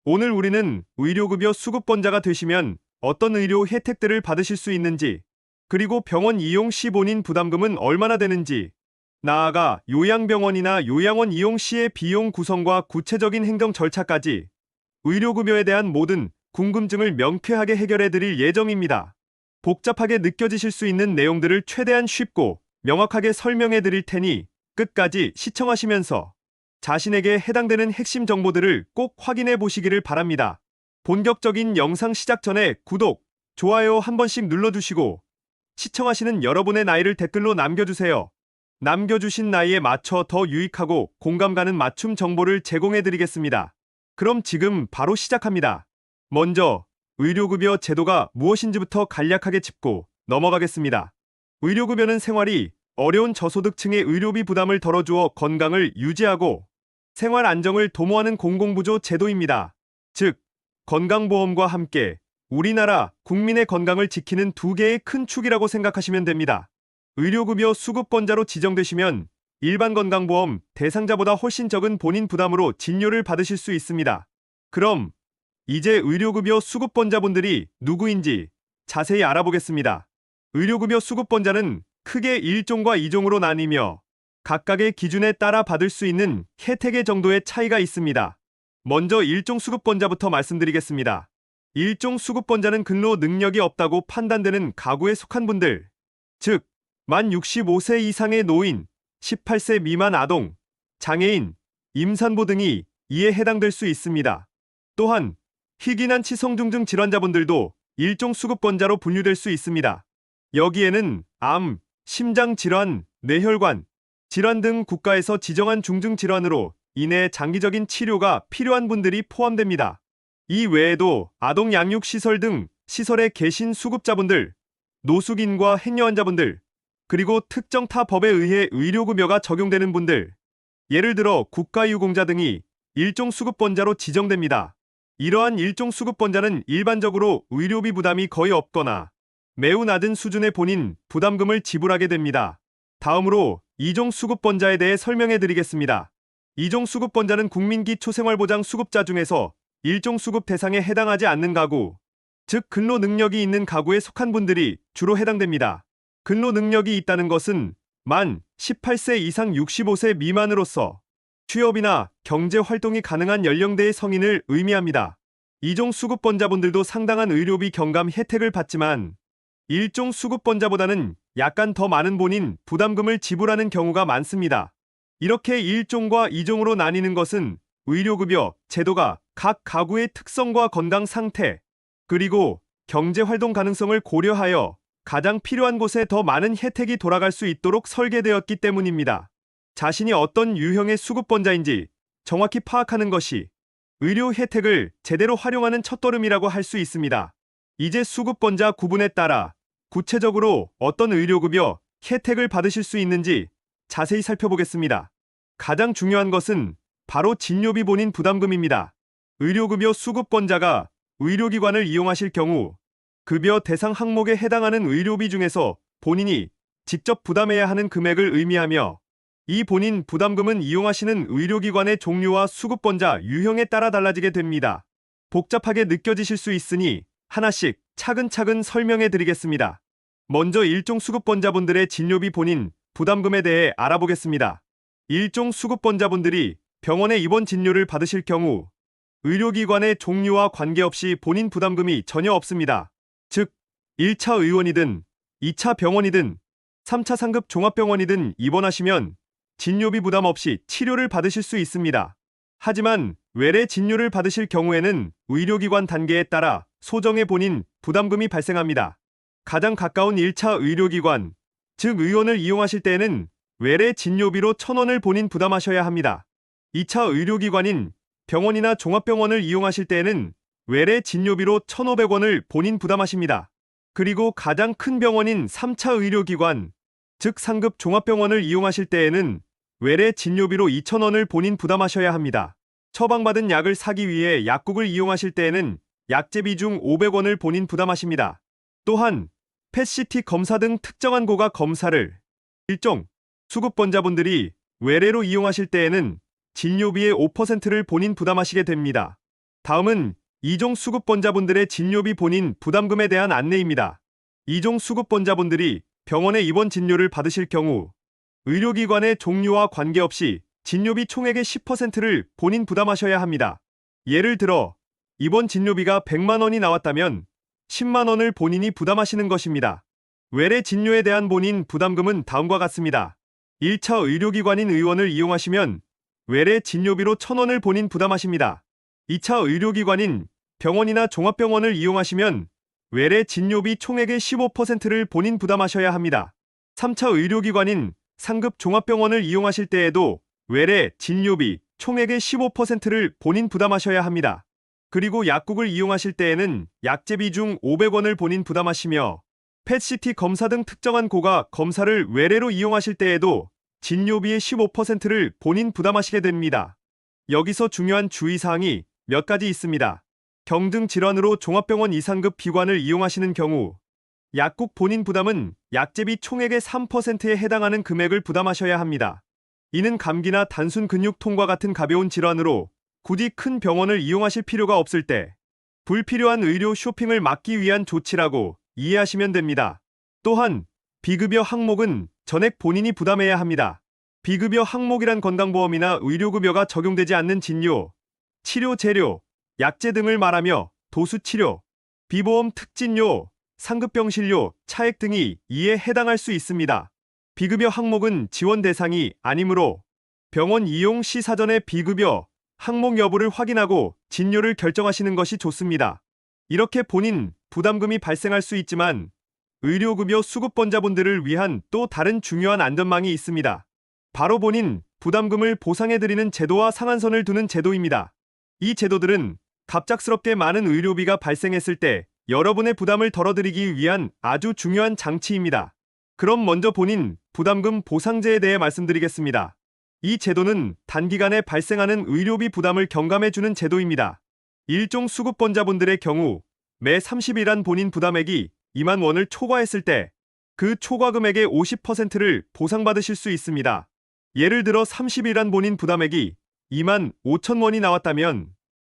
오늘 우리는 의료급여 수급번자가 되시면 어떤 의료 혜택들을 받으실 수 있는지, 그리고 병원 이용 시 본인 부담금은 얼마나 되는지, 나아가 요양병원이나 요양원 이용 시의 비용 구성과 구체적인 행정 절차까지 의료급여에 대한 모든 궁금증을 명쾌하게 해결해 드릴 예정입니다. 복잡하게 느껴지실 수 있는 내용들을 최대한 쉽고 명확하게 설명해 드릴 테니 끝까지 시청하시면서 자신에게 해당되는 핵심 정보들을 꼭 확인해 보시기를 바랍니다. 본격적인 영상 시작 전에 구독, 좋아요 한 번씩 눌러주시고 시청하시는 여러분의 나이를 댓글로 남겨주세요. 남겨주신 나이에 맞춰 더 유익하고 공감 가는 맞춤 정보를 제공해 드리겠습니다. 그럼 지금 바로 시작합니다. 먼저 의료급여 제도가 무엇인지부터 간략하게 짚고 넘어가겠습니다. 의료급여는 생활이 어려운 저소득층의 의료비 부담을 덜어주어 건강을 유지하고 생활 안정을 도모하는 공공부조 제도입니다. 즉, 건강보험과 함께 우리나라 국민의 건강을 지키는 두 개의 큰 축이라고 생각하시면 됩니다. 의료급여 수급번자로 지정되시면 일반 건강보험 대상자보다 훨씬 적은 본인 부담으로 진료를 받으실 수 있습니다. 그럼 이제 의료급여 수급번자분들이 누구인지 자세히 알아보겠습니다. 의료급여 수급번자는 크게 1종과 2종으로 나뉘며 각각의 기준에 따라 받을 수 있는 혜택의 정도의 차이가 있습니다. 먼저 1종 수급번자부터 말씀드리겠습니다. 1종 수급번자는 근로 능력이 없다고 판단되는 가구에 속한 분들, 즉 만 65세 이상의 노인, 18세 미만 아동, 장애인, 임산부 등이 이에 해당될 수 있습니다. 또한 희귀난치 성중증 질환자분들도 1종 수급번자로 분류될 수 있습니다. 여기에는 암, 심장질환, 뇌혈관, 질환 등 국가에서 지정한 중증질환으로 인해 장기적인 치료가 필요한 분들이 포함됩니다. 이 외에도 아동 양육시설 등 시설에 계신 수급자분들, 노숙인과 행여 환자분들, 그리고 특정 타 법에 의해 의료급여가 적용되는 분들, 예를 들어 국가유공자 등이 일종 수급번자로 지정됩니다. 이러한 일종 수급번자는 일반적으로 의료비 부담이 거의 없거나 매우 낮은 수준의 본인 부담금을 지불하게 됩니다. 다음으로 2종 수급번자에 대해 설명해 드리겠습니다. 2종 수급번자는 국민기초생활보장 수급자 중에서 1종 수급 대상에 해당하지 않는 가구, 즉 근로 능력이 있는 가구에 속한 분들이 주로 해당됩니다. 근로 능력이 있다는 것은 만 18세 이상 65세 미만으로서 취업이나 경제활동이 가능한 연령대의 성인을 의미합니다. 2종 수급번자분들도 상당한 의료비 경감 혜택을 받지만 1종 수급번자보다는 약간 더 많은 본인 부담금을 지불하는 경우가 많습니다. 이렇게 1종과 2종으로 나뉘는 것은 의료급여 제도가 각 가구의 특성과 건강 상태, 그리고 경제활동 가능성을 고려하여 가장 필요한 곳에 더 많은 혜택이 돌아갈 수 있도록 설계되었기 때문입니다. 자신이 어떤 유형의 수급번자인지 정확히 파악하는 것이 의료 혜택을 제대로 활용하는 첫걸음이라고 할 수 있습니다. 이제 수급번자 구분에 따라 구체적으로 어떤 의료급여 혜택을 받으실 수 있는지 자세히 살펴보겠습니다. 가장 중요한 것은 바로 진료비 본인 부담금입니다. 의료급여 수급번자가 의료기관을 이용하실 경우 급여 대상 항목에 해당하는 의료비 중에서 본인이 직접 부담해야 하는 금액을 의미하며 이 본인 부담금은 이용하시는 의료기관의 종류와 수급번자 유형에 따라 달라지게 됩니다. 복잡하게 느껴지실 수 있으니 하나씩 차근차근 설명해 드리겠습니다. 먼저 1종 수급번자분들의 진료비 본인 부담금에 대해 알아보겠습니다. 1종 수급번자분들이 병원에 입원 진료를 받으실 경우 의료기관의 종류와 관계없이 본인 부담금이 전혀 없습니다. 즉, 1차 의원이든 2차 병원이든 3차 상급 종합병원이든 입원하시면 진료비 부담 없이 치료를 받으실 수 있습니다. 하지만 외래 진료를 받으실 경우에는 의료기관 단계에 따라 소정의 본인 부담금이 발생합니다. 가장 가까운 1차 의료기관, 즉 의원을 이용하실 때에는 외래 진료비로 1,000원을 본인 부담하셔야 합니다. 2차 의료기관인 병원이나 종합병원을 이용하실 때에는 외래 진료비로 1,500원을 본인 부담하십니다. 그리고 가장 큰 병원인 3차 의료기관, 즉 상급 종합병원을 이용하실 때에는 외래 진료비로 2,000원을 본인 부담하셔야 합니다. 처방받은 약을 사기 위해 약국을 이용하실 때에는 약제비 중 500원을 본인 부담하십니다. 또한 펫CT 검사 등 특정한 고가 검사를 1종 수급번자분들이 외래로 이용하실 때에는 진료비의 5%를 본인 부담하시게 됩니다. 다음은 이종 수급번자분들의 진료비 본인 부담금에 대한 안내입니다. 이종 수급번자분들이 병원에 입원 진료를 받으실 경우 의료기관의 종류와 관계없이 진료비 총액의 10%를 본인 부담하셔야 합니다. 예를 들어 입원 진료비가 100만 원이 나왔다면 10만 원을 본인이 부담하시는 것입니다. 외래 진료에 대한 본인 부담금은 다음과 같습니다. 1차 의료기관인 의원을 이용하시면 외래 진료비로 1,000원을 본인 부담하십니다. 2차 의료기관인 병원이나 종합병원을 이용하시면 외래 진료비 총액의 15%를 본인 부담하셔야 합니다. 3차 의료기관인 상급 종합병원을 이용하실 때에도 외래 진료비 총액의 15%를 본인 부담하셔야 합니다. 그리고 약국을 이용하실 때에는 약제비 중 500원을 본인 부담하시며 펫CT 검사 등 특정한 고가 검사를 외래로 이용하실 때에도 진료비의 15%를 본인 부담하시게 됩니다. 여기서 중요한 주의사항이 몇 가지 있습니다. 경증 질환으로 종합병원 이상급 비관을 이용하시는 경우 약국 본인 부담은 약제비 총액의 3%에 해당하는 금액을 부담하셔야 합니다. 이는 감기나 단순 근육통과 같은 가벼운 질환으로 굳이 큰 병원을 이용하실 필요가 없을 때 불필요한 의료 쇼핑을 막기 위한 조치라고 이해하시면 됩니다. 또한 비급여 항목은 전액 본인이 부담해야 합니다. 비급여 항목이란 건강보험이나 의료급여가 적용되지 않는 진료, 치료 재료, 약제 등을 말하며 도수치료, 비보험 특진료, 상급병실료, 차액 등이 이에 해당할 수 있습니다. 비급여 항목은 지원 대상이 아니므로 병원 이용 시 사전에 비급여 항목 여부를 확인하고 진료를 결정하시는 것이 좋습니다. 이렇게 본인 부담금이 발생할 수 있지만 의료급여 수급번자분들을 위한 또 다른 중요한 안전망이 있습니다. 바로 본인 부담금을 보상해드리는 제도와 상한선을 두는 제도입니다. 이 제도들은 갑작스럽게 많은 의료비가 발생했을 때 여러분의 부담을 덜어드리기 위한 아주 중요한 장치입니다. 그럼 먼저 본인 부담금 보상제에 대해 말씀드리겠습니다. 이 제도는 단기간에 발생하는 의료비 부담을 경감해주는 제도입니다. 일종 수급번자분들의 경우 매 30일간 본인 부담액이 2만 원을 초과했을 때 그 초과 금액의 50%를 보상받으실 수 있습니다. 예를 들어 30일간 본인 부담액이 2만 5천 원이 나왔다면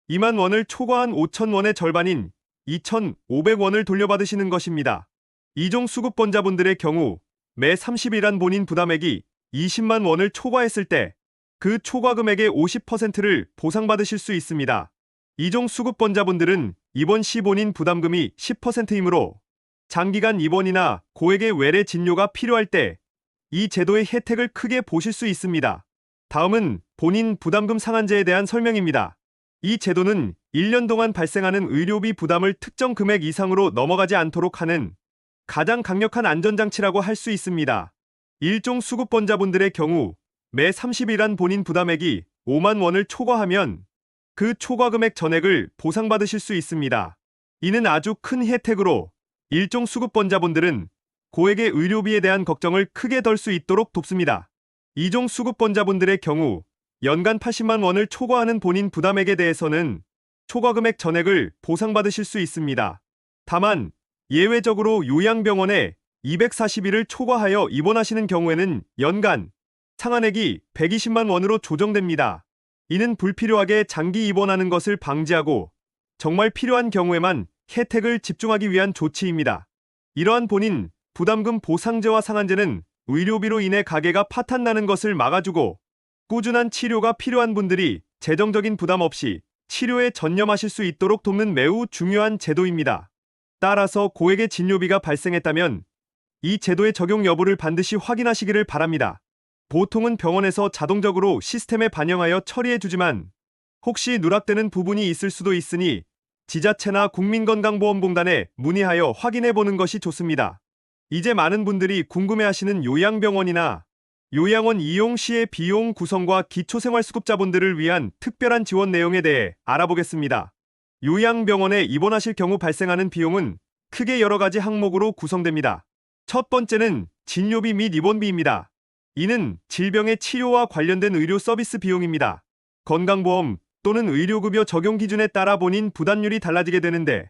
2만 원을 초과한 5천 원의 절반인 2,500원을 돌려받으시는 것입니다. 이종 수급번자분들의 경우 매 30일간 본인 부담액이 20만 원을 초과했을 때 그 초과 금액의 50%를 보상받으실 수 있습니다. 이종 수급번자분들은 입원 시 본인 부담금이 10%이므로 장기간 입원이나 고액의 외래 진료가 필요할 때 이 제도의 혜택을 크게 보실 수 있습니다. 다음은 본인 부담금 상한제에 대한 설명입니다. 이 제도는 1년 동안 발생하는 의료비 부담을 특정 금액 이상으로 넘어가지 않도록 하는 가장 강력한 안전장치라고 할 수 있습니다. 일종 수급번자분들의 경우 매 30일간 본인 부담액이 5만 원을 초과하면 그 초과 금액 전액을 보상받으실 수 있습니다. 이는 아주 큰 혜택으로 일종 수급번자분들은 고액의 의료비에 대한 걱정을 크게 덜 수 있도록 돕습니다. 이종 수급번자분들의 경우 연간 80만 원을 초과하는 본인 부담액에 대해서는 초과 금액 전액을 보상받으실 수 있습니다. 다만 예외적으로 요양병원에 240일을 초과하여 입원하시는 경우에는 연간 상한액이 120만 원으로 조정됩니다. 이는 불필요하게 장기 입원하는 것을 방지하고 정말 필요한 경우에만 혜택을 집중하기 위한 조치입니다. 이러한 본인 부담금 보상제와 상한제는 의료비로 인해 가게가 파탄나는 것을 막아주고 꾸준한 치료가 필요한 분들이 재정적인 부담 없이 치료에 전념하실 수 있도록 돕는 매우 중요한 제도입니다. 따라서 고액의 진료비가 발생했다면 이 제도의 적용 여부를 반드시 확인하시기를 바랍니다. 보통은 병원에서 자동적으로 시스템에 반영하여 처리해주지만 혹시 누락되는 부분이 있을 수도 있으니 지자체나 국민건강보험공단에 문의하여 확인해보는 것이 좋습니다. 이제 많은 분들이 궁금해하시는 요양병원이나 요양원 이용 시의 비용 구성과 기초생활수급자분들을 위한 특별한 지원 내용에 대해 알아보겠습니다. 요양병원에 입원하실 경우 발생하는 비용은 크게 여러 가지 항목으로 구성됩니다. 첫 번째는 진료비 및 입원비입니다. 이는 질병의 치료와 관련된 의료 서비스 비용입니다. 건강보험 또는 의료급여 적용 기준에 따라 본인 부담률이 달라지게 되는데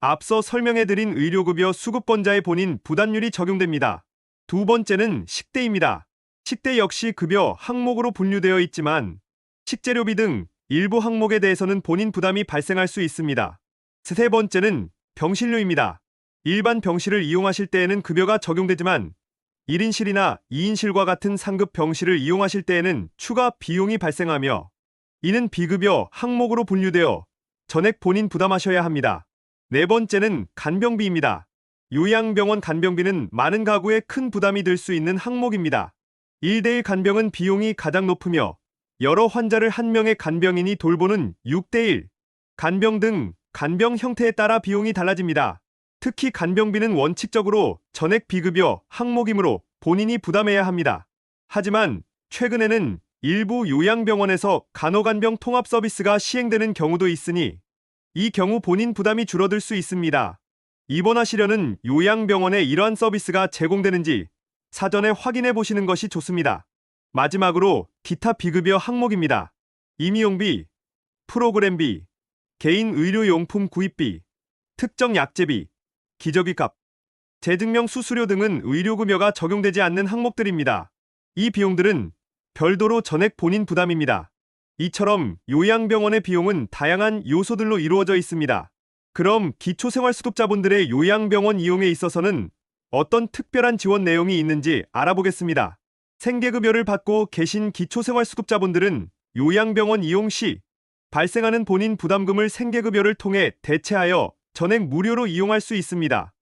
앞서 설명해드린 의료급여 수급번자의 본인 부담률이 적용됩니다. 두 번째는 식대입니다. 식대 역시 급여 항목으로 분류되어 있지만 식재료비 등 일부 항목에 대해서는 본인 부담이 발생할 수 있습니다. 세 번째는 병실료입니다. 일반 병실을 이용하실 때에는 급여가 적용되지만 1인실이나 2인실과 같은 상급 병실을 이용하실 때에는 추가 비용이 발생하며 이는 비급여 항목으로 분류되어 전액 본인 부담하셔야 합니다. 네 번째는 간병비입니다. 요양병원 간병비는 많은 가구에 큰 부담이 될 수 있는 항목입니다. 1대1 간병은 비용이 가장 높으며 여러 환자를 한 명의 간병인이 돌보는 6대1 간병 등 간병 형태에 따라 비용이 달라집니다. 특히 간병비는 원칙적으로 전액 비급여 항목이므로 본인이 부담해야 합니다. 하지만 최근에는 일부 요양병원에서 간호간병 통합 서비스가 시행되는 경우도 있으니 이 경우 본인 부담이 줄어들 수 있습니다. 입원하시려는 요양병원에 이러한 서비스가 제공되는지 사전에 확인해 보시는 것이 좋습니다. 마지막으로 기타 비급여 항목입니다. 임의용비, 프로그램비, 개인 의료용품 구입비, 특정 약제비, 기저귀값, 재증명 수수료 등은 의료급여가 적용되지 않는 항목들입니다. 이 비용들은 별도로 전액 본인 부담입니다. 이처럼 요양병원의 비용은 다양한 요소들로 이루어져 있습니다. 그럼 기초생활수급자분들의 요양병원 이용에 있어서는 어떤 특별한 지원 내용이 있는지 알아보겠습니다. 생계급여를 받고 계신 기초생활수급자분들은 요양병원 이용 시 발생하는 본인 부담금을 생계급여를 통해 대체하여 전액 무료로 이용할 수 있습니다.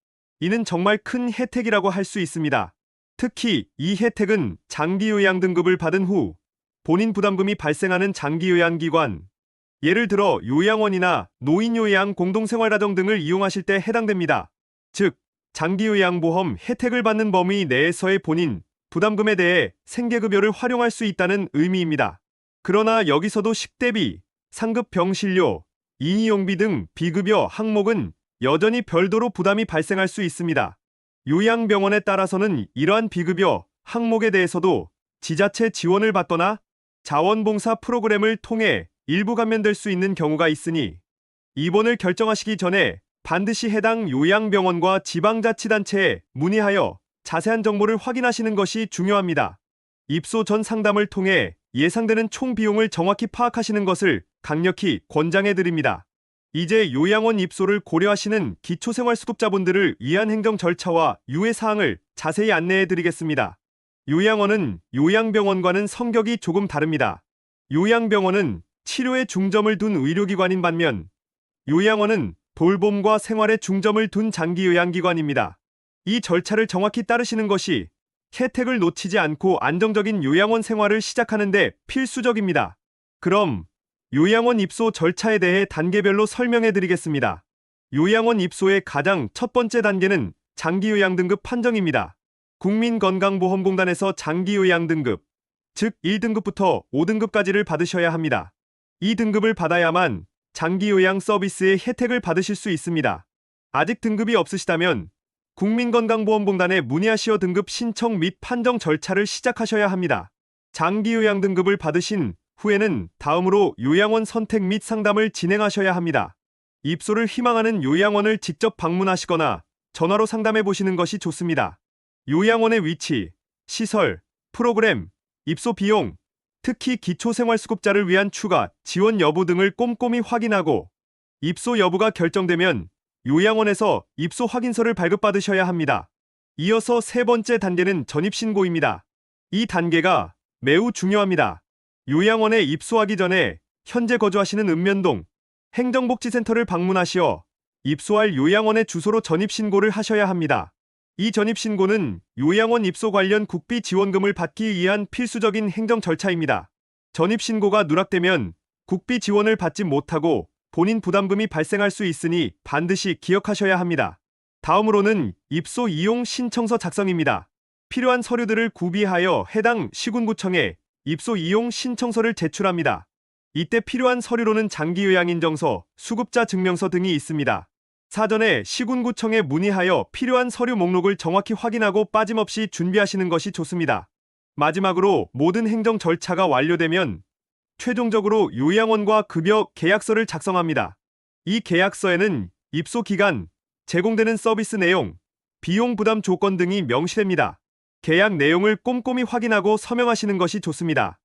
이는 정말 큰 혜택이라고 할 수 있습니다. 특히 이 혜택은 장기요양 등급을 받은 후 본인 부담금이 발생하는 장기요양기관, 예를 들어 요양원이나 노인요양 공동생활가정 등을 이용하실 때 해당됩니다. 즉, 장기요양보험 혜택을 받는 범위 내에서의 본인 부담금에 대해 생계급여를 활용할 수 있다는 의미입니다. 그러나 여기서도 식대비, 상급 병실료, 인이용비 등 비급여 항목은 여전히 별도로 부담이 발생할 수 있습니다. 요양병원에 따라서는 이러한 비급여 항목에 대해서도 지자체 지원을 받거나 자원봉사 프로그램을 통해 일부 감면될 수 있는 경우가 있으니 입원을 결정하시기 전에 반드시 해당 요양병원과 지방자치단체에 문의하여 자세한 정보를 확인하시는 것이 중요합니다. 입소 전 상담을 통해 예상되는 총 비용을 정확히 파악하시는 것을 강력히 권장해드립니다. 이제 요양원 입소를 고려하시는 기초생활수급자분들을 위한 행정 절차와 유예사항을 자세히 안내해드리겠습니다. 요양원은 요양병원과는 성격이 조금 다릅니다. 요양병원은 치료에 중점을 둔 의료기관인 반면 요양원은 돌봄과 생활에 중점을 둔 장기요양기관입니다. 이 절차를 정확히 따르시는 것이 혜택을 놓치지 않고 안정적인 요양원 생활을 시작하는 데 필수적입니다. 그럼 요양원 입소 절차에 대해 단계별로 설명해 드리겠습니다. 요양원 입소의 가장 첫 번째 단계는 장기요양 등급 판정입니다. 국민건강보험공단에서 장기요양 등급, 즉 1등급부터 5등급까지를 받으셔야 합니다. 이 등급을 받아야만 장기요양 서비스의 혜택을 받으실 수 있습니다. 아직 등급이 없으시다면 국민건강보험공단에 문의하시어 등급 신청 및 판정 절차를 시작하셔야 합니다. 장기요양 등급을 받으신 후에는 다음으로 요양원 선택 및 상담을 진행하셔야 합니다. 입소를 희망하는 요양원을 직접 방문하시거나 전화로 상담해 보시는 것이 좋습니다. 요양원의 위치, 시설, 프로그램, 입소 비용, 특히 기초생활수급자를 위한 추가 지원 여부 등을 꼼꼼히 확인하고 입소 여부가 결정되면 요양원에서 입소 확인서를 발급받으셔야 합니다. 이어서 세 번째 단계는 전입신고입니다. 이 단계가 매우 중요합니다. 요양원에 입소하기 전에 현재 거주하시는 읍면동 행정복지센터를 방문하시어 입소할 요양원의 주소로 전입신고를 하셔야 합니다. 이 전입신고는 요양원 입소 관련 국비 지원금을 받기 위한 필수적인 행정 절차입니다. 전입신고가 누락되면 국비 지원을 받지 못하고 본인 부담금이 발생할 수 있으니 반드시 기억하셔야 합니다. 다음으로는 입소 이용 신청서 작성입니다. 필요한 서류들을 구비하여 해당 시군구청에 입소 이용 신청서를 제출합니다. 이때 필요한 서류로는 장기요양인정서, 수급자 증명서 등이 있습니다. 사전에 시군구청에 문의하여 필요한 서류 목록을 정확히 확인하고 빠짐없이 준비하시는 것이 좋습니다. 마지막으로 모든 행정 절차가 완료되면 최종적으로 요양원과 급여 계약서를 작성합니다. 이 계약서에는 입소 기간, 제공되는 서비스 내용, 비용 부담 조건 등이 명시됩니다. 계약 내용을 꼼꼼히 확인하고 서명하시는 것이 좋습니다.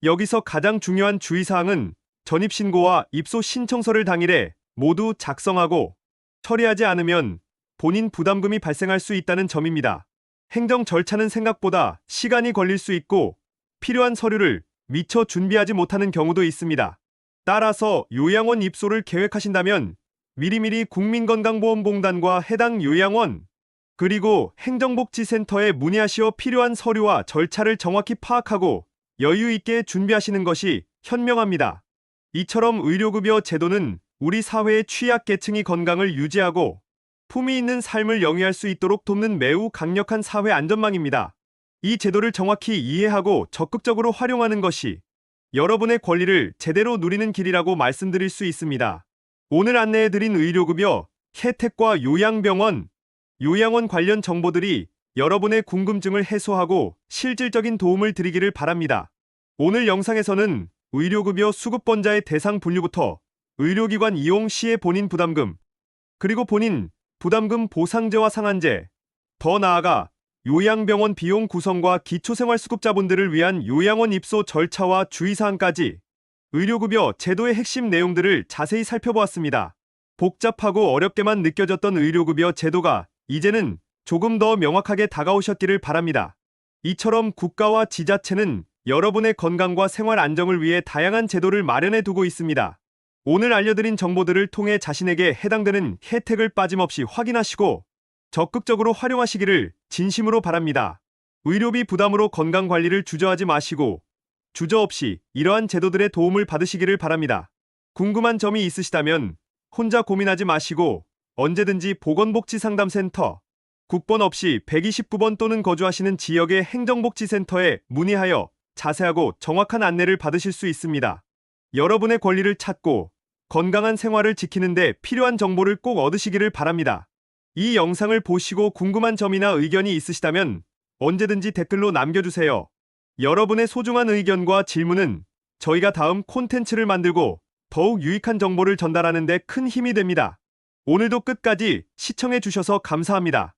여기서 가장 중요한 주의사항은 전입신고와 입소 신청서를 당일에 모두 작성하고 처리하지 않으면 본인 부담금이 발생할 수 있다는 점입니다. 행정 절차는 생각보다 시간이 걸릴 수 있고 필요한 서류를 미처 준비하지 못하는 경우도 있습니다. 따라서 요양원 입소를 계획하신다면 미리미리 국민건강보험공단과 해당 요양원 그리고 행정복지센터에 문의하시어 필요한 서류와 절차를 정확히 파악하고 여유 있게 준비하시는 것이 현명합니다. 이처럼 의료급여 제도는 우리 사회의 취약계층이 건강을 유지하고 품위 있는 삶을 영위할 수 있도록 돕는 매우 강력한 사회 안전망입니다. 이 제도를 정확히 이해하고 적극적으로 활용하는 것이 여러분의 권리를 제대로 누리는 길이라고 말씀드릴 수 있습니다. 오늘 안내해드린 의료급여, 혜택과 요양병원, 요양원 관련 정보들이 여러분의 궁금증을 해소하고 실질적인 도움을 드리기를 바랍니다. 오늘 영상에서는 의료급여 수급번자의 대상 분류부터 의료기관 이용 시의 본인 부담금, 그리고 본인 부담금 보상제와 상한제, 더 나아가 요양병원 비용 구성과 기초생활수급자분들을 위한 요양원 입소 절차와 주의사항까지 의료급여 제도의 핵심 내용들을 자세히 살펴보았습니다. 복잡하고 어렵게만 느껴졌던 의료급여 제도가 이제는 조금 더 명확하게 다가오셨기를 바랍니다. 이처럼 국가와 지자체는 여러분의 건강과 생활 안정을 위해 다양한 제도를 마련해 두고 있습니다. 오늘 알려드린 정보들을 통해 자신에게 해당되는 혜택을 빠짐없이 확인하시고 적극적으로 활용하시기를 진심으로 바랍니다. 의료비 부담으로 건강관리를 주저하지 마시고 주저없이 이러한 제도들의 도움을 받으시기를 바랍니다. 궁금한 점이 있으시다면 혼자 고민하지 마시고 언제든지 보건복지상담센터 국번 없이 129번 또는 거주하시는 지역의 행정복지센터에 문의하여 자세하고 정확한 안내를 받으실 수 있습니다. 여러분의 권리를 찾고 건강한 생활을 지키는 데 필요한 정보를 꼭 얻으시기를 바랍니다. 이 영상을 보시고 궁금한 점이나 의견이 있으시다면 언제든지 댓글로 남겨주세요. 여러분의 소중한 의견과 질문은 저희가 다음 콘텐츠를 만들고 더욱 유익한 정보를 전달하는 데 큰 힘이 됩니다. 오늘도 끝까지 시청해 주셔서 감사합니다.